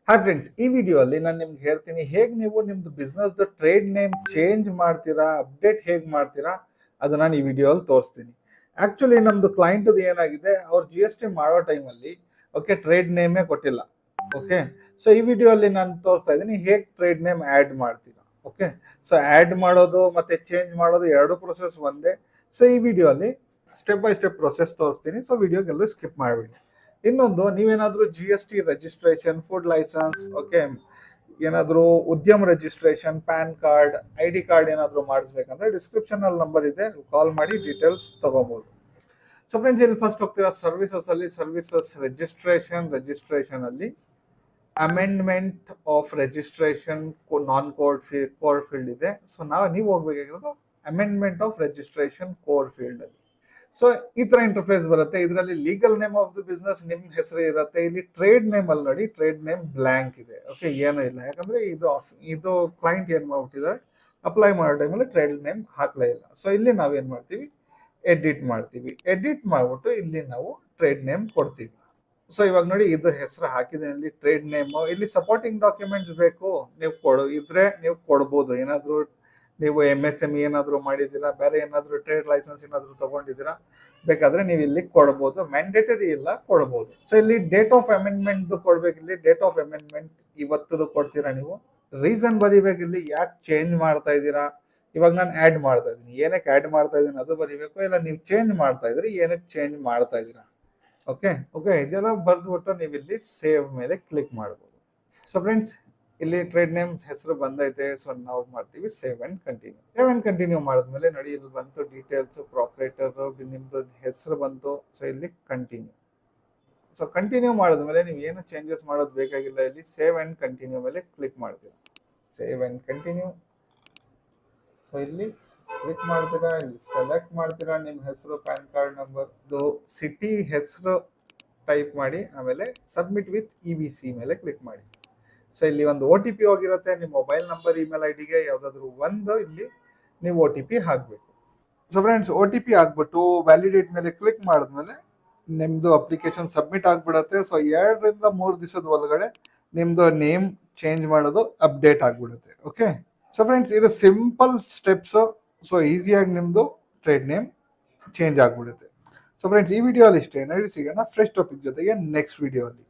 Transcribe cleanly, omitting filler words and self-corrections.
Hi friends, ಈ ವಿಡಿಯೋಲ್ಲಿ ನಾನು ನಿಮ್ಗೆ ಹೇಳ್ತೀನಿ ಹೇಗೆ ನೀವು ನಿಮ್ದು ಬಿಸ್ನೆಸ್ ಟ್ರೇಡ್ ನೇಮ್ ಚೇಂಜ್ ಮಾಡ್ತೀರಾ, ಅಪ್ಡೇಟ್ ಹೇಗೆ ಮಾಡ್ತೀರಾ ಅದು ನಾನು ಈ ವಿಡಿಯೋಲ್ಲಿ ತೋರಿಸ್ತೀನಿ. ಆಕ್ಚುಲಿ ನಮ್ದು ಕ್ಲೈಂಟ್ ಏನಾಗಿದೆ, ಅವ್ರು GST ಮಾಡೋ ಟೈಮಲ್ಲಿ ಓಕೆ ಟ್ರೇಡ್ ನೇಮೇ ಕೊಟ್ಟಿಲ್ಲ. ಓಕೆ, ಸೊ ಈ ವಿಡಿಯೋಲ್ಲಿ ನಾನು ತೋರಿಸ್ತಾ ಇದ್ದೀನಿ ಹೇಗೆ ಟ್ರೇಡ್ ನೇಮ್ ಆ್ಯಡ್ ಮಾಡ್ತೀರಾ. ಓಕೆ, ಸೊ ಆ್ಯಡ್ ಮಾಡೋದು ಮತ್ತೆ ಚೇಂಜ್ ಮಾಡೋದು ಎರಡು ಪ್ರೊಸೆಸ್ ಒಂದೇ. ಸೊ ಈ ವಿಡಿಯೋಲ್ಲಿ ಸ್ಟೆಪ್ ಬೈ ಸ್ಟೆಪ್ ಪ್ರೊಸೆಸ್ ತೋರಿಸ್ತೀನಿ. ಸೊ ವಿಡಿಯೋಗೆಲ್ಲ ಸ್ಕಿಪ್ ಮಾಡಬೇಡಿ. ಇನ್ನೊಂದು, ನೀವೇನಾದ್ರೂ GST registration, food licence, okay, ಏನಾದರೂ Udyam registration, PAN card, ID card ಏನಾದರೂ ಮಾಡಿಸ್ಬೇಕಂದ್ರೆ ಡಿಸ್ಕ್ರಿಪ್ಷನ್ ಅಲ್ಲಿ ನಂಬರ್ ಇದೆ, ಕಾಲ್ ಮಾಡಿ ಡೀಟೇಲ್ಸ್ ತಗೋಬಹುದು. ಸೊ ಫ್ರೆಂಡ್ಸ್, ಇಲ್ಲಿ ಫಸ್ಟ್ ಹೋಗ್ತೀರಾ ಸರ್ವಿಸಸ್ ಅಲ್ಲಿ. ಸರ್ವಿಸಸ್ ರಿಜಿಸ್ಟ್ರೇಷನ್ ಅಲ್ಲಿ amendment of registration non core field ಇದೆ. ಸೊ ನೀವು ಹೋಗ್ಬೇಕಾಗಿರೋದು amendment of registration core field ಅಲ್ಲಿ. ಸೊ ಈ ತರ ಇಂಟರ್ಫೇಸ್ ಬರುತ್ತೆ. ಇದರಲ್ಲಿ legal name of the business ನಿಮ್ ಹೆಸರು ಇರುತ್ತೆ. ಇಲ್ಲಿ ಟ್ರೇಡ್ ನೇಮ್ ಅಲ್ಲಿ ನೋಡಿ, ಟ್ರೇಡ್ ನೇಮ್ ಬ್ಲಾಂಕ್ ಇದೆ. ಓಕೆ, ಏನೂ ಇಲ್ಲ, ಯಾಕಂದ್ರೆ ಇದು ಕ್ಲೈಂಟ್ ಏನ್ ಮಾಡ್ಬಿಟ್ಟಿದ್ದಾರೆ, ಅಪ್ಲೈ ಮಾಡೋ ಟೈಮಲ್ಲಿ ಟ್ರೇಡ್ ನೇಮ್ ಹಾಕ್ಲೇ ಇಲ್ಲ. ಸೊ ಇಲ್ಲಿ ನಾವೇನ್ ಮಾಡ್ತೀವಿ, ಎಡಿಟ್ ಮಾಡ್ತೀವಿ. ಎಡಿಟ್ ಮಾಡ್ಬಿಟ್ಟು ಇಲ್ಲಿ ನಾವು ಟ್ರೇಡ್ ನೇಮ್ ಕೊಡ್ತೀವಿ. ಸೊ ಇವಾಗ ನೋಡಿ, ಇದು ಹೆಸರು ಹಾಕಿದ್ದೀನಿ ಇಲ್ಲಿ ಟ್ರೇಡ್ ನೇಮ್. ಇಲ್ಲಿ ಸಪೋರ್ಟಿಂಗ್ ಡಾಕ್ಯುಮೆಂಟ್ಸ್ ಬೇಕು, ನೀವು ಇದ್ರೆ ನೀವು ಕೊಡ್ಬೋದು. ಏನಾದ್ರು ನೀವು MSME ಏನಾದ್ರು ಮಾಡಿದ್ದೀರಾ, ಬೇರೆ ಏನಾದ್ರು ಟ್ರೇಡ್ ಲೈಸೆನ್ಸ್ ಏನಾದ್ರು ತಗೊಂಡಿದ್ದೀರಾ, ಬೇಕಾದ್ರೆ ನೀವು ಇಲ್ಲಿ ಕೊಡ್ಬೋದು. ಮ್ಯಾಂಡೇಟರಿ ಇಲ್ಲ, ಕೊಡ್ಬೋದು. ಸೊ ಇಲ್ಲಿ ಡೇಟ್ ಆಫ್ ಅಮೆಂಡ್ಮೆಂಟ್ ಕೊಡ್ಬೇಕು. ಇಲ್ಲಿ ಡೇಟ್ ಆಫ್ ಅಮೆಂಡ್ಮೆಂಟ್ ಇವತ್ತದು ಕೊಡ್ತೀರಾ ನೀವು. ರೀಸನ್ ಬರಿಬೇಕು, ಇಲ್ಲಿ ಯಾಕೆ ಚೇಂಜ್ ಮಾಡ್ತಾ ಇದ್ದೀರಾ. ಇವಾಗ ನಾನು ಆ್ಯಡ್ ಮಾಡ್ತಾ ಇದ್ದೀನಿ, ಏನಕ್ಕೆ ಆ್ಯಡ್ ಮಾಡ್ತಾ ಇದ್ದೀನಿ ಅದು ಬರಿಬೇಕು. ಇಲ್ಲ ನೀವು ಚೇಂಜ್ ಮಾಡ್ತಾ ಇದ್ರಿ, ಏನಕ್ಕೆ ಚೇಂಜ್ ಮಾಡ್ತಾ ಇದ್ದೀರಾ. ಓಕೆ, ಇದೆಲ್ಲ ಬರ್ದ್ಬಿಟ್ಟು ನೀವು ಇಲ್ಲಿ ಸೇವ್ ಮೇಲೆ ಕ್ಲಿಕ್ ಮಾಡ್ಬೋದು. ಸೊ ಫ್ರೆಂಡ್ಸ್, ಇಲ್ಲಿ ಟ್ರೇಡ್ ನೇಮ್ ಹೆಸರು ಬಂದೈತೆ. ಸೊ ನಾವು ಮಾಡ್ತೀವಿ ಸೇವ್ ಅಂಡ್ ಕಂಟಿನ್ಯೂ ಮಾಡಿದ್ಮೇಲೆ ನೋಡಿ, ಇಲ್ಲಿ ಬಂತು ಡೀಟೇಲ್ಸ್, ಪ್ರಾಪರೇಟರ್, ನಿಮ್ದು ಹೆಸರು ಬಂತು. ಸೊ ಇಲ್ಲಿ ಕಂಟಿನ್ಯೂ. ಸೊ ಕಂಟಿನ್ಯೂ ಮಾಡಿದ್ಮೇಲೆ ನೀವು ಏನು ಚೇಂಜಸ್ ಮಾಡೋದು ಬೇಕಾಗಿಲ್ಲ. ಇಲ್ಲಿ ಸೇವ್ ಅಂಡ್ ಕಂಟಿನ್ಯೂ ಮೇಲೆ ಕ್ಲಿಕ್ ಮಾಡ್ತೀರಾ. Save and continue. ಸೊ ಇಲ್ಲಿ ಕ್ಲಿಕ್ ಮಾಡ್ತೀರಾ, ಇಲ್ಲಿ ಸೆಲೆಕ್ಟ್ ಮಾಡ್ತೀರಾ ನಿಮ್ಮ ಹೆಸರು, ಪ್ಯಾನ್ ಕಾರ್ಡ್ ನಂಬರ್, ಸಿಟಿ ಹೆಸರು ಟೈಪ್ ಮಾಡಿ, ಆಮೇಲೆ ಸಬ್ಮಿಟ್ ವಿತ್ EBC ಮೇಲೆ ಕ್ಲಿಕ್ ಮಾಡಿ. ಸೊ ಇಲ್ಲಿ ಒಂದು OTP ಹೋಗಿರುತ್ತೆ, ನಿಮ್ಮ ಮೊಬೈಲ್ ನಂಬರ್, ಇಮೇಲ್ IDಗೆ ಯಾವ್ದಾದ್ರು ಒಂದು ಇಲ್ಲಿ ನೀವು OTP ಹಾಕಬೇಕು. ಸೊ ಫ್ರೆಂಡ್ಸ್, OTP ಹಾಕ್ಬಿಟ್ಟು ವ್ಯಾಲಿಡೇಟ್ ಮೇಲೆ ಕ್ಲಿಕ್ ಮಾಡಿದ್ಮೇಲೆ ನಿಮ್ದು ಅಪ್ಲಿಕೇಶನ್ ಸಬ್ಮಿಟ್ ಆಗ್ಬಿಡತ್ತೆ. ಸೊ 2 ರಿಂದ 3 ದಿವಸದ ಒಳಗಡೆ ನಿಮ್ದು ನೇಮ್ ಚೇಂಜ್ ಮಾಡೋದು ಅಪ್ಡೇಟ್ ಆಗ್ಬಿಡುತ್ತೆ. ಓಕೆ, ಸೊ ಫ್ರೆಂಡ್ಸ್, ಇದು ಸಿಂಪಲ್ ಸ್ಟೆಪ್ಸ್. ಸೊ ಈಸಿಯಾಗಿ ನಿಮ್ದು ಟ್ರೇಡ್ ನೇಮ್ ಚೇಂಜ್ ಆಗ್ಬಿಡುತ್ತೆ. ಸೊ ಫ್ರೆಂಡ್ಸ್, ಈ ವಿಡಿಯೋ ಅಲ್ಲಿ ಇಷ್ಟೇ. ನೋಡಿ, ಸಿಗೋಣ ಫ್ರೆಶ್ ಟಾಪಿಕ್ ಜೊತೆಗೆ ನೆಕ್ಸ್ಟ್ ವಿಡಿಯೋ ಅಲ್ಲಿ.